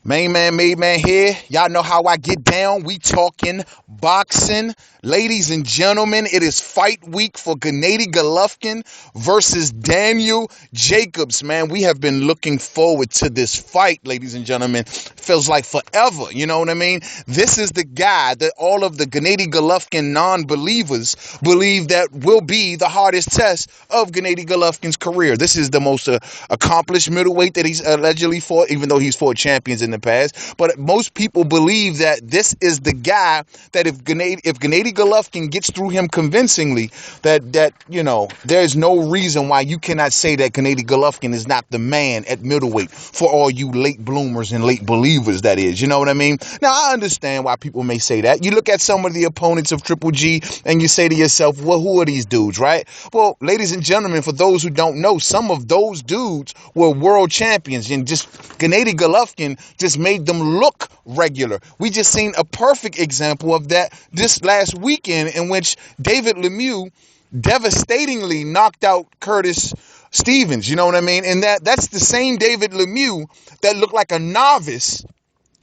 Main man, made man here. Y'all know how I get down. We talking boxing. Ladies and gentlemen, it is fight week for Gennady Golovkin versus Daniel Jacobs. Man, we have been looking forward to this fight, ladies and gentlemen. Feels like forever, you know what I mean? This is the guy that all of the Gennady Golovkin non-believers believe that will be the hardest test of Gennady Golovkin's career. This is the most accomplished middleweight that he's allegedly fought, even though he's fought champions in the past. But most people believe that this is the guy that if Gennady Golovkin gets through him convincingly, that there's no reason why you cannot say that Gennady Golovkin is not the man at middleweight for all you late bloomers and late believers, that is. You know what I mean? Now, I understand why people may say that. You look at some of the opponents of Triple G and you say to yourself, well, who are these dudes, right? Well, ladies and gentlemen, for those who don't know, some of those dudes were world champions, and just Gennady Golovkin just made them look regular. We just seen a perfect example of that this last weekend, in which David Lemieux devastatingly knocked out Curtis Stevens. You know what I mean? And that's the same David Lemieux that looked like a novice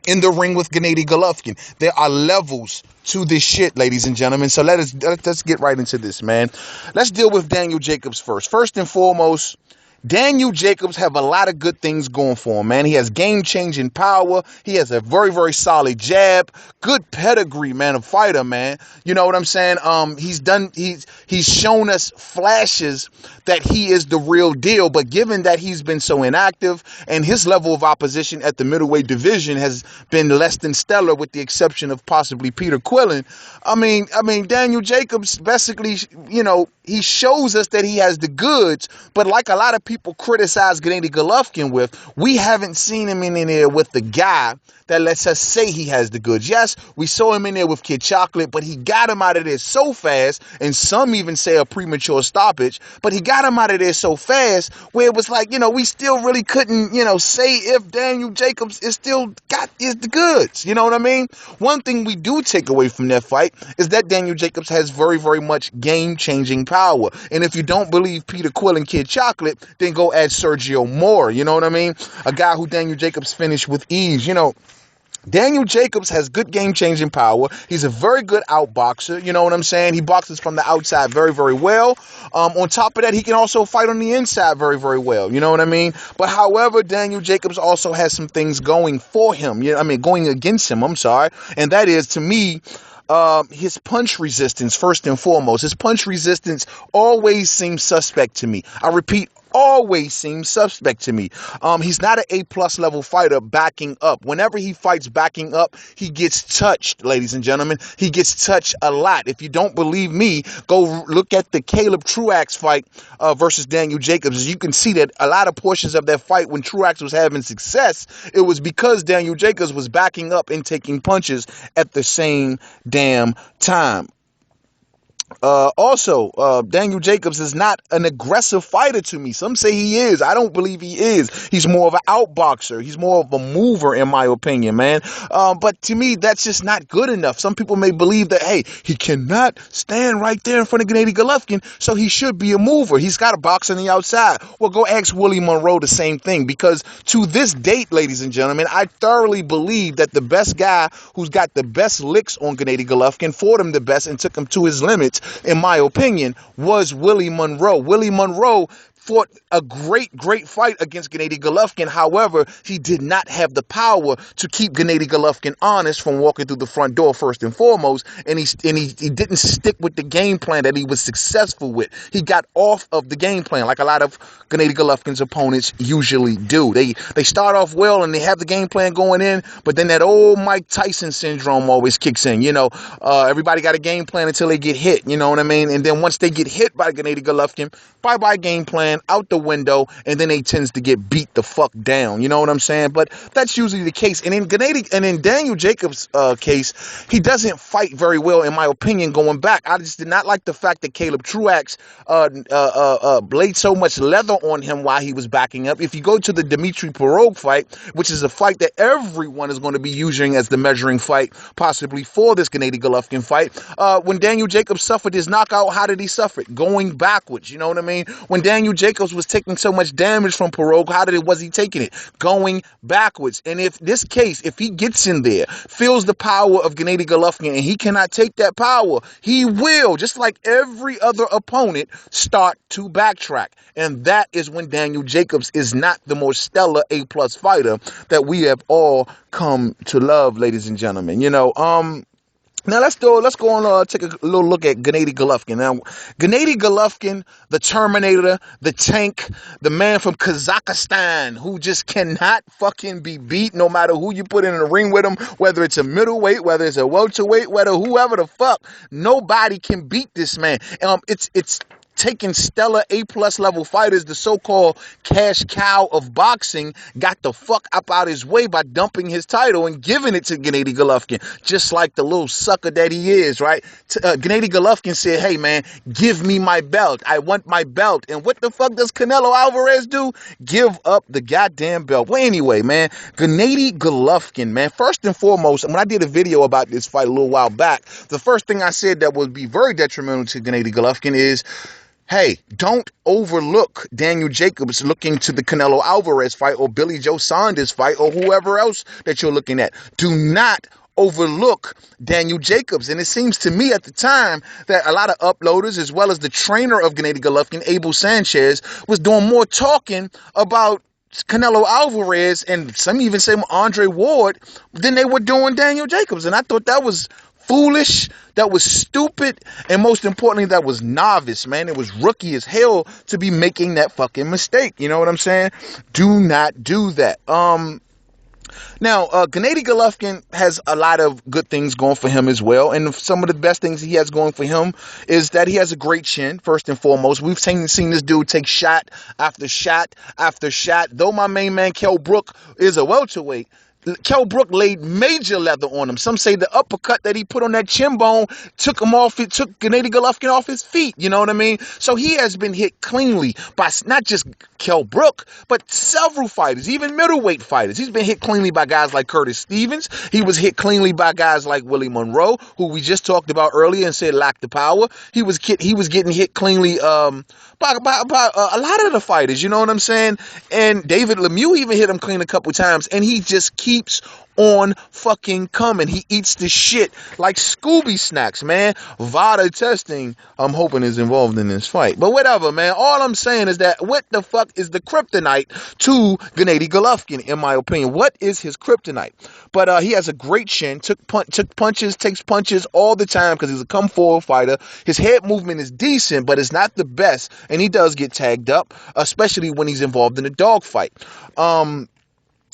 in the ring with Gennady Golovkin. There are levels to this shit, ladies and gentlemen. So let's get right into this, man. Let's deal with Daniel Jacobs first. First and foremost, Daniel Jacobs have a lot of good things going for him, man. He has game-changing power. He has a very, very solid jab. Good pedigree, man, a fighter, man. You know what I'm saying? He's shown us flashes that he is the real deal, but given that he's been so inactive and his level of opposition at the middleweight division has been less than stellar, with the exception of possibly Peter Quillin, I mean, Daniel Jacobs basically, he shows us that he has the goods, but like a lot of people criticize Gennady Golovkin with, we haven't seen him in there with the guy that lets us say he has the goods. Yes, we saw him in there with Kid Chocolate, but he got him out of there so fast, and some even say a premature stoppage, but he got him out of there so fast where it was like, we still really couldn't, say if Daniel Jacobs is the goods. You know what I mean? One thing we do take away from that fight is that Daniel Jacobs has very, very much game-changing power. And if you don't believe Peter Quill and Kid Chocolate, then go add Sergio Moore. You know what I mean? A guy who Daniel Jacobs finished with ease. Daniel Jacobs has good game-changing power. He's a very good outboxer. You know what I'm saying? He boxes from the outside very, very well. On top of that, he can also fight on the inside very, very well. You know what I mean? But however, Daniel Jacobs also has some things going for him. Going against him. I'm sorry. And that is, to me, his punch resistance, first and foremost. His punch resistance always seems suspect to me. I repeat, always seems suspect to me. He's not an A+ level fighter backing up. Whenever he fights backing up, he gets touched, ladies and gentlemen. He gets touched a lot. If you don't believe me, go look at the Caleb Truax fight versus Daniel Jacobs. As you can see that a lot of portions of that fight, when Truax was having success, it was because Daniel Jacobs was backing up and taking punches at the same damn time. Also, Daniel Jacobs is not an aggressive fighter to me. Some say he is. I don't believe he is. He's more of an outboxer. He's more of a mover, in my opinion, man. But to me, that's just not good enough. Some people may believe that, hey, he cannot stand right there in front of Gennady Golovkin, so he should be a mover. He's got to box on the outside. Well, go ask Willie Monroe the same thing, because to this date, ladies and gentlemen, I thoroughly believe that the best guy who's got the best licks on Gennady Golovkin, fought him the best and took him to his limits, in my opinion, was Willie Monroe. Willie Monroe fought a great fight against Gennady Golovkin. However, he did not have the power to keep Gennady Golovkin honest from walking through the front door, first and foremost, and he didn't stick with the game plan that he was successful with. He got off of the game plan, like a lot of Gennady Golovkin's opponents usually do. They start off well and they have the game plan going in, but then that old Mike Tyson syndrome always kicks in. Everybody got a game plan until they get hit. You know what I mean? And then once they get hit by Gennady Golovkin, bye-bye game plan, out the window, and then they tends to get beat the fuck down. You know what I'm saying? But that's usually the case. And in Daniel Jacobs' case, he doesn't fight very well, in my opinion, going back. I just did not like the fact that Caleb Truax laid so much leather on him while he was backing up. If you go to the Dimitri Pirog fight, which is a fight that everyone is going to be using as the measuring fight, possibly for this Gennady Golovkin fight, when Daniel Jacobs suffered his knockout, how did he suffer it? Going backwards, you know what I mean? mean? When Daniel Jacobs was taking so much damage from Pirog, was he taking it? Going backwards. And if this case, if he gets in there, feels the power of Gennady Golovkin, and he cannot take that power, he will, just like every other opponent, start to backtrack. And that is when Daniel Jacobs is not the more stellar A-plus fighter that we have all come to love, ladies and gentlemen. Now let's go on take a little look at Gennady Golovkin. Now, Gennady Golovkin, the Terminator, the tank, the man from Kazakhstan who just cannot fucking be beat no matter who you put in the ring with him, whether it's a middleweight, whether it's a welterweight, whether whoever the fuck, nobody can beat this man. It's taking stellar A-plus level fighters, the so-called cash cow of boxing, got the fuck up out his way by dumping his title and giving it to Gennady Golovkin, just like the little sucker that he is, right? Gennady Golovkin said, hey, man, give me my belt. I want my belt. And what the fuck does Canelo Alvarez do? Give up the goddamn belt. Well, anyway, man, Gennady Golovkin, man, first and foremost, when I did a video about this fight a little while back, the first thing I said that would be very detrimental to Gennady Golovkin is, hey, don't overlook Daniel Jacobs looking to the Canelo Alvarez fight or Billy Joe Saunders fight or whoever else that you're looking at. Do not overlook Daniel Jacobs. And it seems to me at the time that a lot of uploaders, as well as the trainer of Gennady Golovkin, Abel Sanchez, was doing more talking about Canelo Alvarez, and some even say Andre Ward, than they were doing Daniel Jacobs. And I thought that was foolish, that was stupid, and most importantly, that was novice, man. It was rookie as hell to be making that fucking mistake. You know what I'm saying? Do not do that. Now, Gennady Golovkin has a lot of good things going for him as well, and some of the best things he has going for him is that he has a great chin, first and foremost. We've seen this dude take shot after shot after shot. Though my main man, Kell Brook, is a welterweight, Kell Brook laid major leather on him. Some say the uppercut that he put on that chin bone took Gennady Golovkin off his feet. You know what I mean? So he has been hit cleanly by not just Kell Brook, but several fighters, even middleweight fighters. He's been hit cleanly by guys like Curtis Stevens. He was hit cleanly by guys like Willie Monroe, who we just talked about earlier and said lacked the power. He was getting hit cleanly by a lot of the fighters. You know what I'm saying? And David Lemieux even hit him clean a couple times, and he just keeps on fucking coming. He eats the shit like Scooby snacks, man. VADA testing, I'm hoping, is involved in this fight. But whatever, man. All I'm saying is that what the fuck is the kryptonite to Gennady Golovkin, in my opinion? What is his kryptonite? But he has a great chin, takes punches all the time because he's a come forward fighter. His head movement is decent, but it's not the best. And he does get tagged up, especially when he's involved in a dogfight.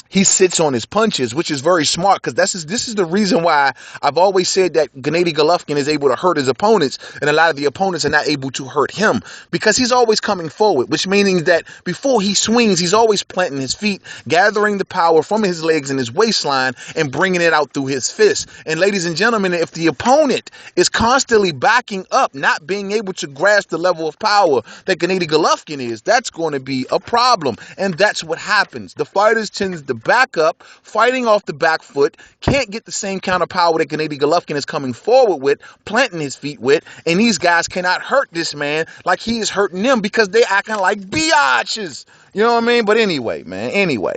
He sits on his punches, which is very smart, because this is the reason why I've always said that Gennady Golovkin is able to hurt his opponents, and a lot of the opponents are not able to hurt him, because he's always coming forward, which means that before he swings, he's always planting his feet, gathering the power from his legs and his waistline, and bringing it out through his fists. And ladies and gentlemen, if the opponent is constantly backing up, not being able to grasp the level of power that Gennady Golovkin is, that's going to be a problem. And that's what happens. The fighters tend to back up, fighting off the back foot, can't get the same kind of power that Gennady Golovkin is coming forward with, planting his feet with, and these guys cannot hurt this man like he is hurting them, because they acting like biatches. You know what I mean? But anyway, man, anyway.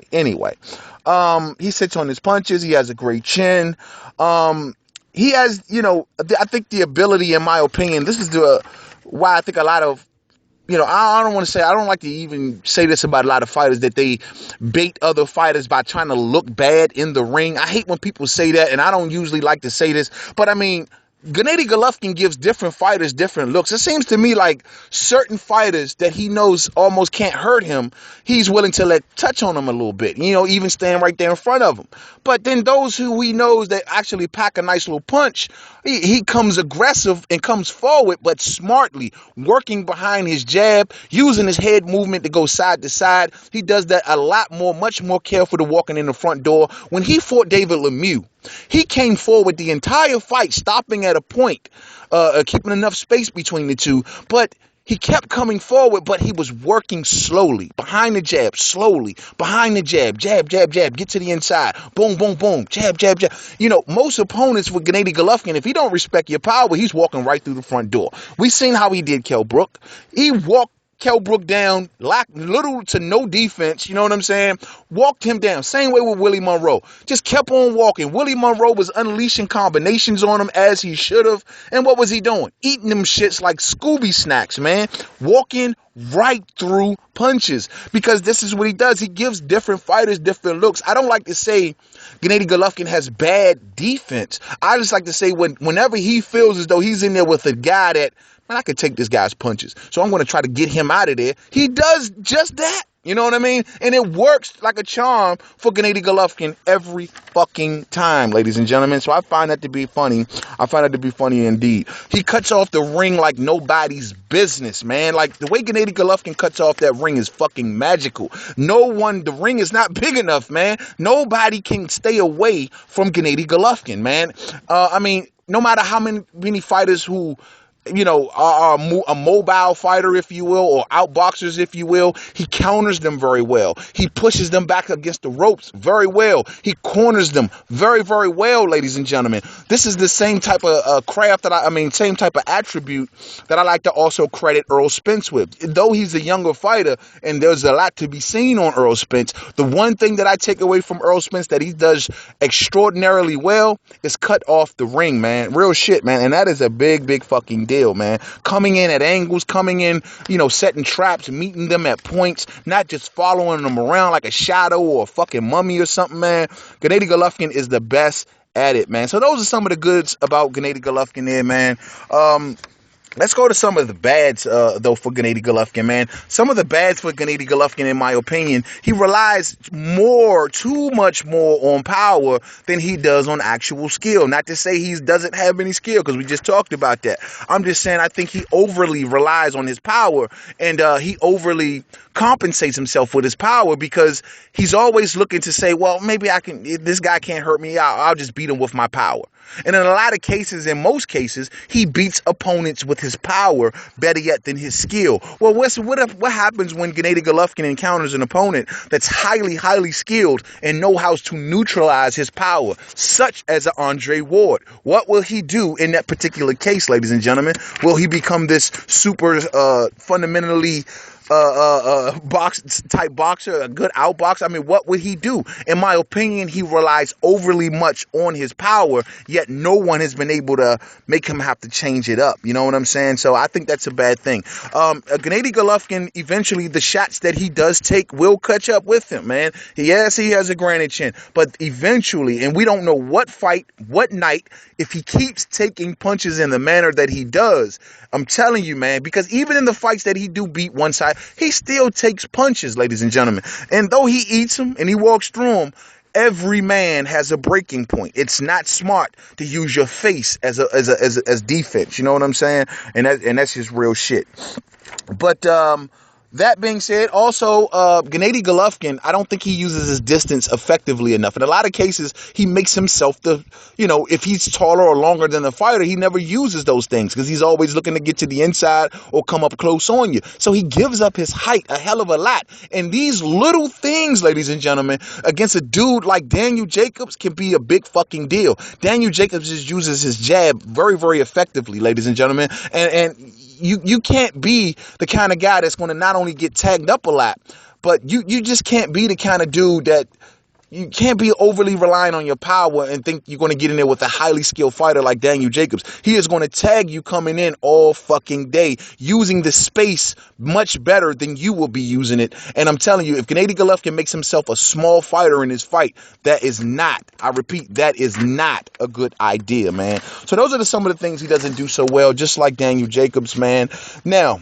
He sits on his punches. He has a great chin. He has, I think the ability, in my opinion, this is why I think a lot of, I don't want to say, I don't like to even say this about a lot of fighters, that they bait other fighters by trying to look bad in the ring. I hate when people say that, and I don't usually like to say this, but I mean, Gennady Golovkin gives different fighters different looks. It seems to me like certain fighters that he knows almost can't hurt him, he's willing to let touch on them a little bit, even stand right there in front of him. But then those who he knows that actually pack a nice little punch, he comes aggressive and comes forward, but smartly, working behind his jab, using his head movement to go side to side. He does that a lot more, much more careful than walking in the front door. When he fought David Lemieux, he came forward the entire fight, stopping at a point, keeping enough space between the two, but he kept coming forward, but he was working slowly, behind the jab, slowly, behind the jab, jab, get to the inside, boom, boom, boom, jab, jab. Most opponents with Gennady Golovkin, if he don't respect your power, he's walking right through the front door. We've seen how he did Kell Brook. He walked Kell Brook down, lacked little to no defense, you know what I'm saying? Walked him down. Same way with Willie Monroe. Just kept on walking. Willie Monroe was unleashing combinations on him as he should have. And what was he doing? Eating them shits like Scooby snacks, man. Walking right through punches, because this is what he does. He gives different fighters different looks. I don't like to say Gennady Golovkin has bad defense. I just like to say whenever he feels as though he's in there with a guy that, man, I could take this guy's punches, so I'm going to try to get him out of there, he does just that. You know what I mean? And it works like a charm for Gennady Golovkin every fucking time, ladies and gentlemen. So I find that to be funny. I find that to be funny indeed. He cuts off the ring like nobody's business, man. Like, the way Gennady Golovkin cuts off that ring is fucking magical. The ring is not big enough, man. Nobody can stay away from Gennady Golovkin, man. I mean, no matter how many fighters who, you know, are a mobile fighter, if you will, or outboxers, if you will, he counters them very well. He pushes them back against the ropes very well. He corners them very, very well, ladies and gentlemen. This is the same type of craft same type of attribute that I like to also credit Errol Spence with. Though he's a younger fighter and there's a lot to be seen on Errol Spence, the one thing that I take away from Errol Spence that he does extraordinarily well is cut off the ring, man. Real shit, man. And that is a big, big fucking deal, man. Coming in at angles, coming in, you know, setting traps, meeting them at points, not just following them around like a shadow or a fucking mummy or something, man. Gennady Golovkin is the best at it, man. So those are some of the goods about Gennady Golovkin there, man. Let's go to some of the bads, though, for Gennady Golovkin, man. Some of the bads for Gennady Golovkin, in my opinion, he relies too much more on power than he does on actual skill. Not to say he doesn't have any skill, because we just talked about that. I'm just saying I think he overly relies on his power, and he overly compensates himself with his power, because he's always looking to say, well, maybe this guy can't hurt me, I'll just beat him with my power. And in a lot of cases, in most cases, he beats opponents with his power, better yet than his skill. Well, what happens when Gennady Golovkin encounters an opponent that's highly, highly skilled and knows how to neutralize his power, such as an Andre Ward? What will he do in that particular case, ladies and gentlemen? Will he become this super fundamentally boxer, a good outboxer? I mean, what would he do? In my opinion, he relies overly much on his power, yet no one has been able to make him have to change it up. You know what I'm saying? So I think that's a bad thing. Gennady Golovkin, eventually, the shots that he does take will catch up with him, man. Yes, he has a granite chin, but eventually, and we don't know what fight, what night, if he keeps taking punches in the manner that he does, I'm telling you, man, because even in the fights that he do beat one side, he still takes punches, ladies and gentlemen. And though he eats them and he walks through them, every man has a breaking point. It's not smart to use your face as defense. You know what I'm saying? And that's just real shit. But that being said, also, Gennady Golovkin, I don't think he uses his distance effectively enough. In a lot of cases, he makes himself if he's taller or longer than the fighter, he never uses those things because he's always looking to get to the inside or come up close on you. So he gives up his height a hell of a lot. And these little things, ladies and gentlemen, against a dude like Daniel Jacobs can be a big fucking deal. Daniel Jacobs just uses his jab very, very effectively, ladies and gentlemen. And you can't be the kind of guy that's going to not only get tagged up a lot, but you just can't be the kind of dude that you can't be overly relying on your power and think you're going to get in there with a highly skilled fighter like Daniel Jacobs. He is going to tag you coming in all fucking day, using the space much better than you will be using it. And I'm telling you, if Gennady Golovkin makes himself a small fighter in his fight, that is not, I repeat, that is not a good idea, man. So those are some of the things he doesn't do so well, just like Daniel Jacobs, man. Now,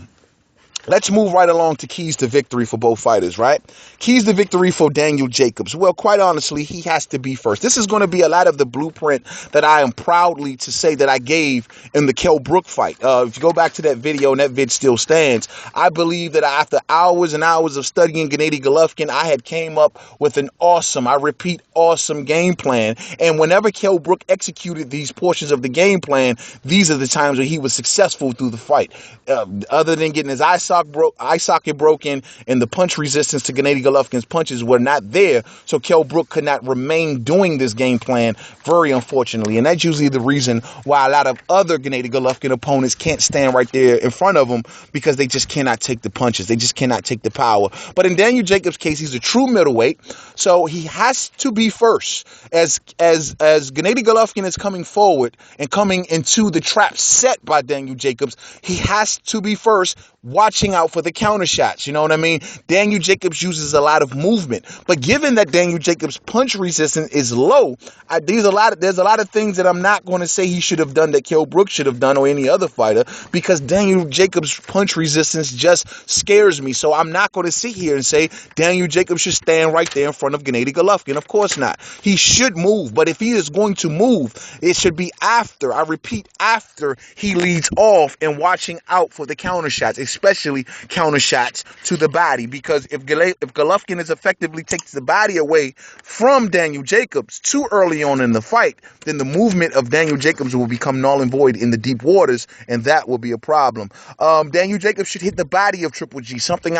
let's move right along to keys to victory for both fighters, right? Keys to victory for Daniel Jacobs. Well, quite honestly, he has to be first. This is going to be a lot of the blueprint that I am proudly to say that I gave in the Kell Brook fight. If you go back to that video, and that vid still stands, I believe that after hours and hours of studying Gennady Golovkin, I had came up with an awesome, I repeat, awesome game plan. And whenever Kell Brook executed these portions of the game plan, these are the times where he was successful through the fight. Other than getting his eyesight eye socket broken, and the punch resistance to Gennady Golovkin's punches were not there, so Kell Brook could not remain doing this game plan, very unfortunately. And that's usually the reason why a lot of other Gennady Golovkin opponents can't stand right there in front of him, because they just cannot take the punches. They just cannot take the power. But in Daniel Jacobs' case, he's a true middleweight, so he has to be first. As Gennady Golovkin is coming forward and coming into the trap set by Daniel Jacobs, he has to be first, watching out for the counter shots. You know what I mean? Daniel Jacobs uses a lot of movement, but given that Daniel Jacobs' punch resistance is low, there's a lot of things that I'm not going to say he should have done that Kell Brook should have done, or any other fighter, because Daniel Jacobs' punch resistance just scares me. So I'm not going to sit here and say Daniel Jacobs should stand right there in front of Gennady Golovkin. Of course not. He should move, but if he is going to move, it should be after, I repeat, after he leads off, and watching out for the counter shots, especially counter shots to the body, because if Golovkin is effectively takes the body away from Daniel Jacobs too early on in the fight, then the movement of Daniel Jacobs will become null and void in the deep waters, and that will be a problem. Daniel Jacobs should hit the body of Triple G, something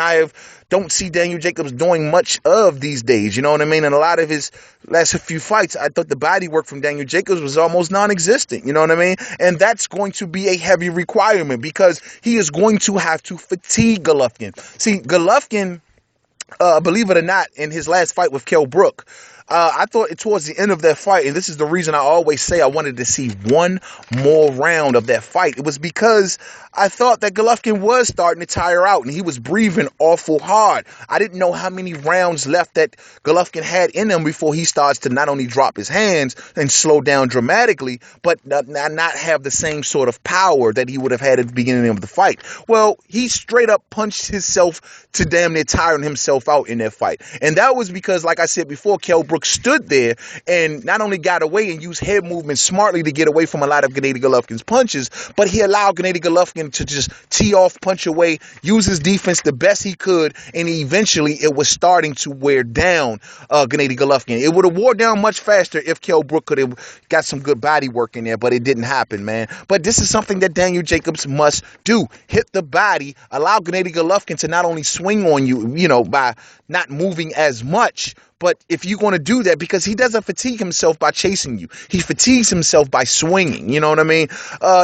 don't see Daniel Jacobs doing much of these days. You know what I mean? In a lot of his last few fights, I thought the body work from Daniel Jacobs was almost non-existent. You know what I mean? And that's going to be a heavy requirement, because he is going to have to fatigue Golovkin. See, Golovkin, believe it or not, in his last fight with Kell Brook, I thought towards the end of that fight, and this is the reason I always say I wanted to see one more round of that fight, it was because I thought that Golovkin was starting to tire out, and he was breathing awful hard. I didn't know how many rounds left that Golovkin had in him before he starts to not only drop his hands and slow down dramatically, but not have the same sort of power that he would have had at the beginning of the fight. Well, he straight up punched himself to damn near tiring himself out in that fight. And that was because, like I said before, Kell Brook stood there and not only got away and used head movement smartly to get away from a lot of Gennady Golovkin's punches, but he allowed Gennady Golovkin to just tee off, punch away, use his defense the best he could, and eventually it was starting to wear down Gennady Golovkin. It would have wore down much faster if Kell Brook could have got some good body work in there, but it didn't happen, man. But this is something that Daniel Jacobs must do. Hit the body, allow Gennady Golovkin to not only swing on you, by not moving as much, but if you're going to do that, because he doesn't fatigue himself by chasing you, he fatigues himself by swinging. You know what I mean?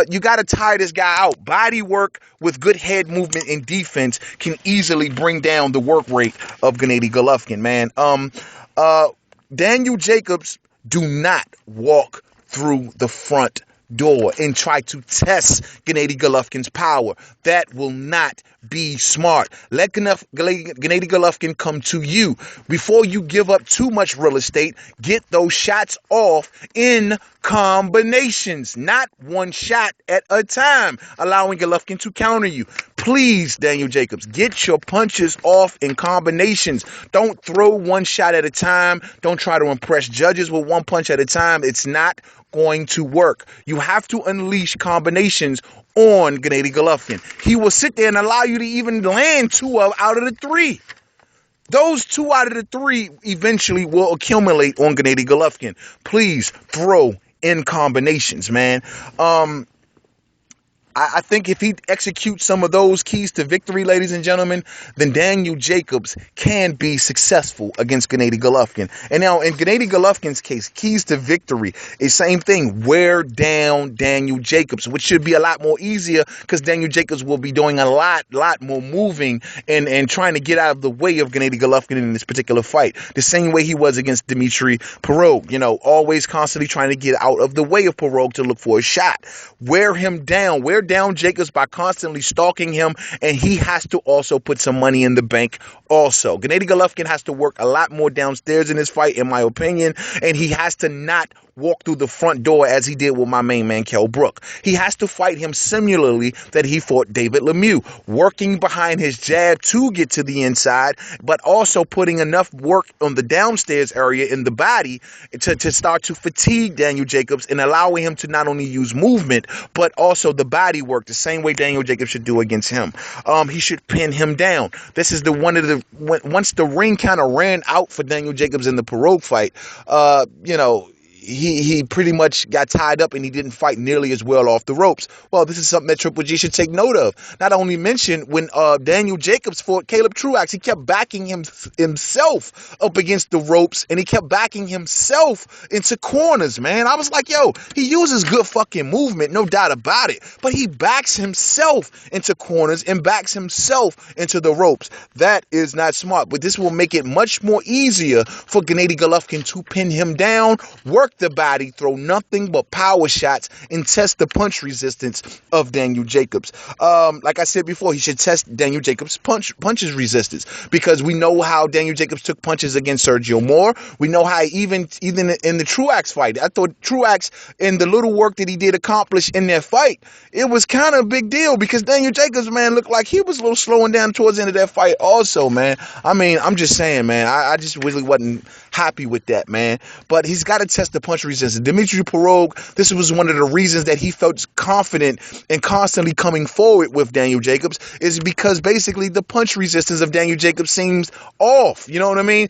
You got to tire this guy out. Body work with good head movement and defense can easily bring down the work rate of Gennady Golovkin, man. Daniel Jacobs, do not walk through the front door and try to test Gennady Golovkin's power. That will not be smart. Let Gennady Golovkin come to you. Before you give up too much real estate, get those shots off in combinations, not one shot at a time, allowing Golovkin to counter you. Please, Daniel Jacobs, get your punches off in combinations. Don't throw one shot at a time. Don't try to impress judges with one punch at a time. It's not going to work. You have to unleash combinations on Gennady Golovkin. He will sit there and allow you to even land two out of the three. Those 2 out of the 3 eventually will accumulate on Gennady Golovkin. Please throw in combinations, man. I think if he executes some of those keys to victory, ladies and gentlemen, then Daniel Jacobs can be successful against Gennady Golovkin. And now in Gennady Golovkin's case, keys to victory is same thing. Wear down Daniel Jacobs, which should be a lot more easier because Daniel Jacobs will be doing a lot more moving and trying to get out of the way of Gennady Golovkin in this particular fight. The same way he was against Dmitry Pirog, always constantly trying to get out of the way of Pirog to look for a shot. Wear him down. Wear down Jacobs by constantly stalking him, and he has to also put some money in the bank also. Gennady Golovkin has to work a lot more downstairs in this fight, in my opinion, and he has to not walk through the front door as he did with my main man, Kell Brook. He has to fight him similarly that he fought David Lemieux, working behind his jab to get to the inside, but also putting enough work on the downstairs area in the body to start to fatigue Daniel Jacobs and allowing him to not only use movement, but also the body work, the same way Daniel Jacobs should do against him. He should pin him down. This is once the ring kind of ran out for Daniel Jacobs in the Pirog fight, he pretty much got tied up and he didn't fight nearly as well off the ropes. Well, this is something that Triple G should take note of. Not only mention when Daniel Jacobs fought Caleb Truax, he kept backing himself up against the ropes and he kept backing himself into corners, man. I was like, yo, he uses good fucking movement, no doubt about it, but he backs himself into corners and backs himself into the ropes. That is not smart, but this will make it much more easier for Gennady Golovkin to pin him down, work the body, throw nothing but power shots, and test the punch resistance of Daniel Jacobs. Like I said before, he should test Daniel Jacobs' punches resistance, because we know how Daniel Jacobs took punches against Sergio Moore. We know how even in the Truax fight, I thought Truax, in the little work that he did accomplish in that fight, it was kind of a big deal, because Daniel Jacobs, man, looked like he was a little slowing down towards the end of that fight also, man. I mean, I'm just saying, man, I just really wasn't happy with that, man. But he's got to test the punch resistance. Dmitry Pirog, this was one of the reasons that he felt confident and constantly coming forward with Daniel Jacobs, is because basically the punch resistance of Daniel Jacobs seems off. You know what I mean?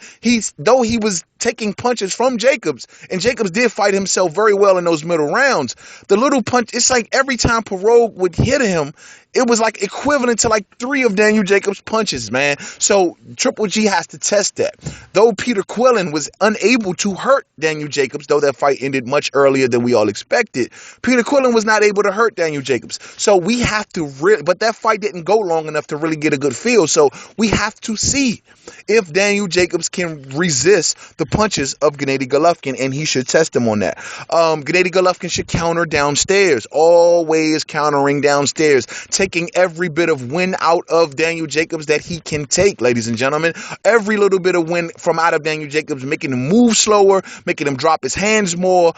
Though he was taking punches from Jacobs, and Jacobs did fight himself very well in those middle rounds, the little punch, it's like every time Pirog would hit him, it was like equivalent to like 3 of Daniel Jacobs' punches, man. So Triple G has to test that. Though Peter Quillin was unable to hurt Daniel Jacobs, though that fight ended much earlier than we all expected, Peter Quillin was not able to hurt Daniel Jacobs. So we have to really, but that fight didn't go long enough to really get a good feel. So we have to see if Daniel Jacobs can resist the punches of Gennady Golovkin, and he should test him on that. Gennady Golovkin should counter downstairs, always countering downstairs, taking every bit of wind out of Daniel Jacobs that he can take, ladies and gentlemen. Every little bit of wind from out of Daniel Jacobs, making him move slower, making him drop his hands more,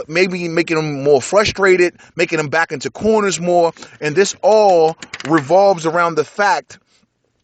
maybe making him more frustrated, making him back into corners more. And this all revolves around the fact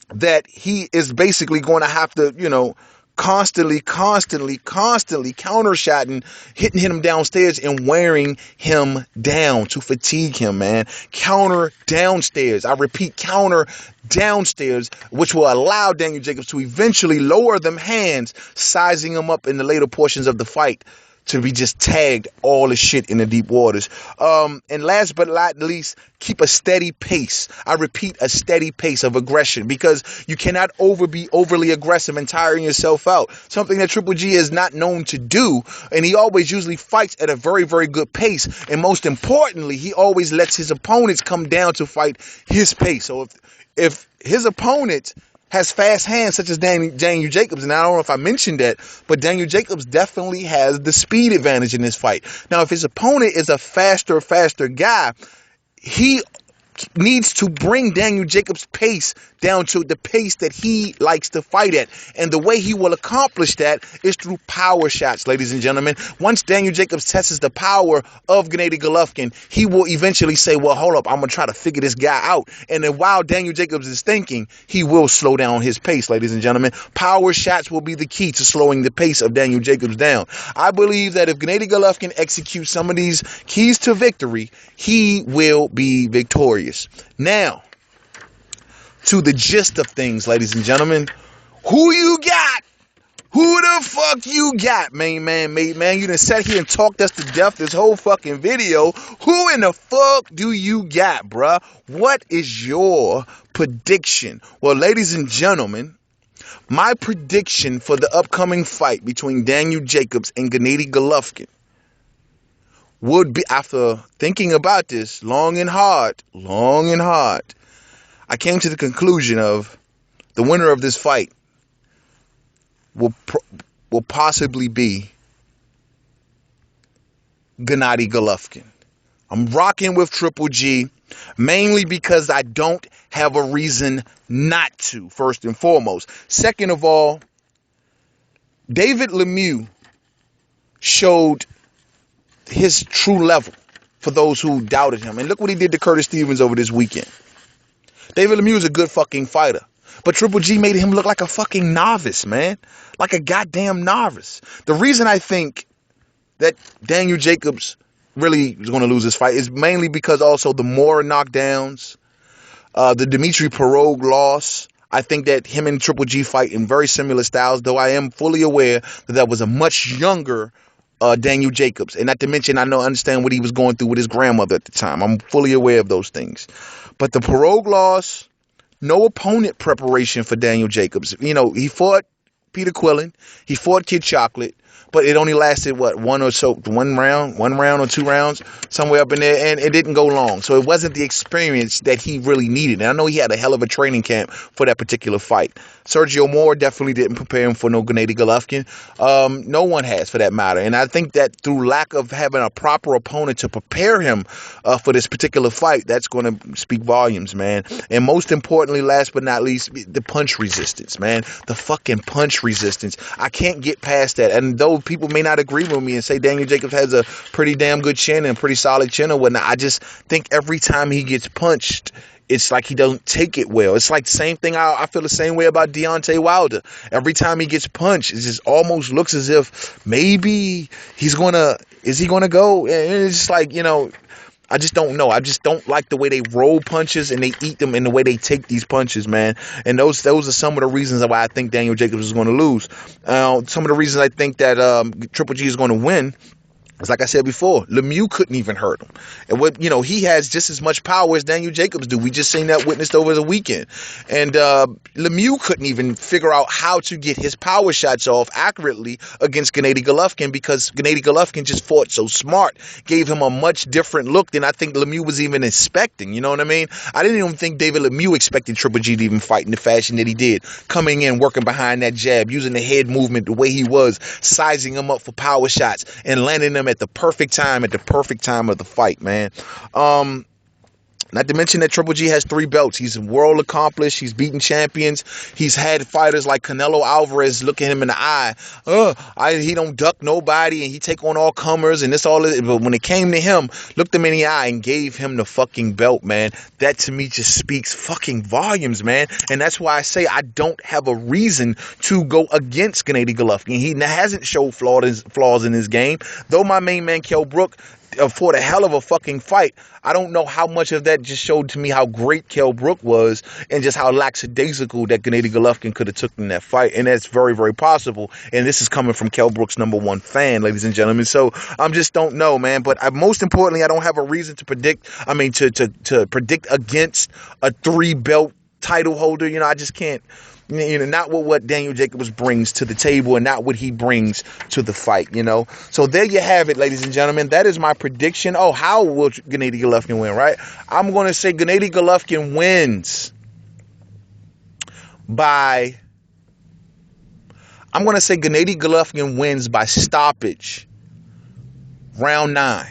that he is basically going to have to, constantly counter-shotting, hitting him downstairs and wearing him down to fatigue him, man. Counter downstairs. I repeat, counter downstairs, which will allow Daniel Jacobs to eventually lower them hands, sizing him up in the later portions of the fight to be just tagged all the shit in the deep waters. And last but not least, keep a steady pace. I repeat, a steady pace of aggression, because you cannot be overly aggressive and tiring yourself out. Something that Triple G is not known to do, and he always usually fights at a very, very good pace. And most importantly, he always lets his opponents come down to fight his pace. So if his opponent has fast hands such as Daniel Jacobs, and I don't know if I mentioned that, but Daniel Jacobs definitely has the speed advantage in this fight. Now, if his opponent is a faster guy, he needs to bring Daniel Jacobs' pace down to the pace that he likes to fight at. And the way he will accomplish that is through power shots, ladies and gentlemen. Once Daniel Jacobs tests the power of Gennady Golovkin, he will eventually say, well, hold up, I'm going to try to figure this guy out. And then while Daniel Jacobs is thinking, he will slow down his pace, ladies and gentlemen. Power shots will be the key to slowing the pace of Daniel Jacobs down. I believe that if Gennady Golovkin executes some of these keys to victory, he will be victorious. Now, to the gist of things, ladies and gentlemen. Who you got? Who the fuck you got, main man? You done sat here and talked us to death this whole fucking video. Who in the fuck do you got, bruh? What is your prediction? Well, ladies and gentlemen, my prediction for the upcoming fight between Daniel Jacobs and Gennady Golovkin would be, after thinking about this long and hard, I came to the conclusion of the winner of this fight will possibly be Gennady Golovkin. I'm rocking with Triple G, mainly because I don't have a reason not to, first and foremost. Second of all, David Lemieux showed his true level for those who doubted him. And look what he did to Curtis Stevens over this weekend. David Lemieux is a good fucking fighter, but Triple G made him look like a fucking novice, man. Like a goddamn novice. The reason I think that Daniel Jacobs really is going to lose this fight is mainly because also the Moore knockdowns, the Dmitry Pirog loss. I think that him and Triple G fight in very similar styles, though I am fully aware that that was a much younger Daniel Jacobs. And not to mention, understand what he was going through with his grandmother at the time. I'm fully aware of those things. But the Parogue loss, no opponent preparation for Daniel Jacobs. He fought Peter Quillen, he fought Kid Chocolate, but it only lasted one round or 2 rounds, somewhere up in there, and it didn't go long. So it wasn't the experience that he really needed. And I know he had a hell of a training camp for that particular fight. Sergio Moore definitely didn't prepare him for no Gennady Golovkin. No one has, for that matter. And I think that through lack of having a proper opponent to prepare him for this particular fight, that's going to speak volumes, man. And most importantly, last but not least, the punch resistance, man. The fucking punch resistance. I can't get past that. And though people may not agree with me and say Daniel Jacobs has a pretty damn good chin and pretty solid chin or whatnot, I just think every time he gets punched, it's like he doesn't take it well. It's like the same thing. I feel the same way about Deontay Wilder. Every time he gets punched, it just almost looks as if maybe is he gonna go? And it's just like, I just don't know. I just don't like the way they roll punches and they eat them and the way they take these punches, man. And those are some of the reasons why I think Daniel Jacobs is going to lose. Some of the reasons I think that Triple G is going to win. Like I said before, Lemieux couldn't even hurt him. And he has just as much power as Daniel Jacobs do. We just seen that witnessed over the weekend. And Lemieux couldn't even figure out how to get his power shots off accurately against Gennady Golovkin, because Gennady Golovkin just fought so smart, gave him a much different look than I think Lemieux was even expecting. You know what I mean? I didn't even think David Lemieux expected Triple G to even fight in the fashion that he did. Coming in, working behind that jab, using the head movement the way he was, sizing him up for power shots and landing them at the perfect time of the fight, man. Not to mention that Triple G has 3 belts. He's world accomplished. He's beaten champions. He's had fighters like Canelo Alvarez look at him in the eye. He don't duck nobody, and he take on all comers, and this all. But when it came to him, looked him in the eye and gave him the fucking belt, man. That to me just speaks fucking volumes, man. And that's why I say I don't have a reason to go against Gennady Golovkin. He hasn't showed flaws in his game, though my main man Kell Brook fought a hell of a fucking fight. I don't know how much of that just showed to me how great Kell Brook was and just how lackadaisical that Gennady Golovkin could have took in that fight. And that's very, very possible. And this is coming from Kell Brook's #1 fan, ladies and gentlemen. So I just don't know, man. But most importantly, I don't have a reason to predict. To predict against a 3-belt title holder. I just can't. Not what Daniel Jacobs brings to the table and not what he brings to the fight, So there you have it, ladies and gentlemen. That is my prediction. Oh, how will Gennady Golovkin win, right? I'm going to say Gennady Golovkin wins by... I'm going to say Gennady Golovkin wins by stoppage. Round 9.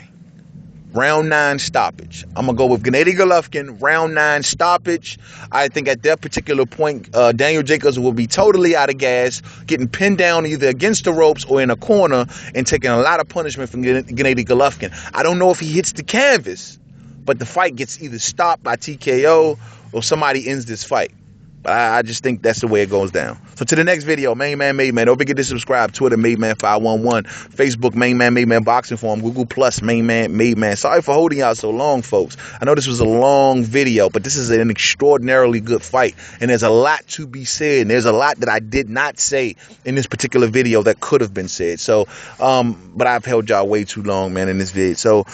Round 9 stoppage. I'm going to go with Gennady Golovkin, round 9 stoppage. I think at that particular point, Daniel Jacobs will be totally out of gas, getting pinned down either against the ropes or in a corner and taking a lot of punishment from Gennady Golovkin. I don't know if he hits the canvas, but the fight gets either stopped by TKO or somebody ends this fight. But I just think that's the way it goes down. So to the next video, Main Man Made Man. Don't forget to subscribe. Twitter, Made Man 511. Facebook, Main Man Made Man Boxing Forum. Google Plus, Main Man Made Man. Sorry for holding out so long, folks. I know this was a long video, but this is an extraordinarily good fight. And there's a lot to be said. And there's a lot that I did not say in this particular video that could have been said. So, but I've held y'all way too long, man, in this video. So,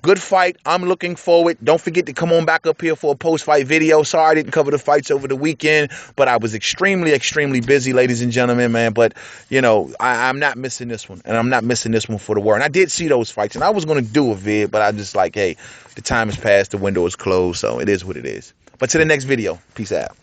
good fight. I'm looking forward. Don't forget to come on back up here for a post-fight video. Sorry I didn't cover the fights over the weekend, but I was extremely, extremely busy, ladies and gentlemen, man. But, I'm not missing this one, and I'm not missing this one for the world. And I did see those fights, and I was going to do a vid, but I just like, hey, the time has passed, the window is closed, so it is what it is. But to the next video. Peace out.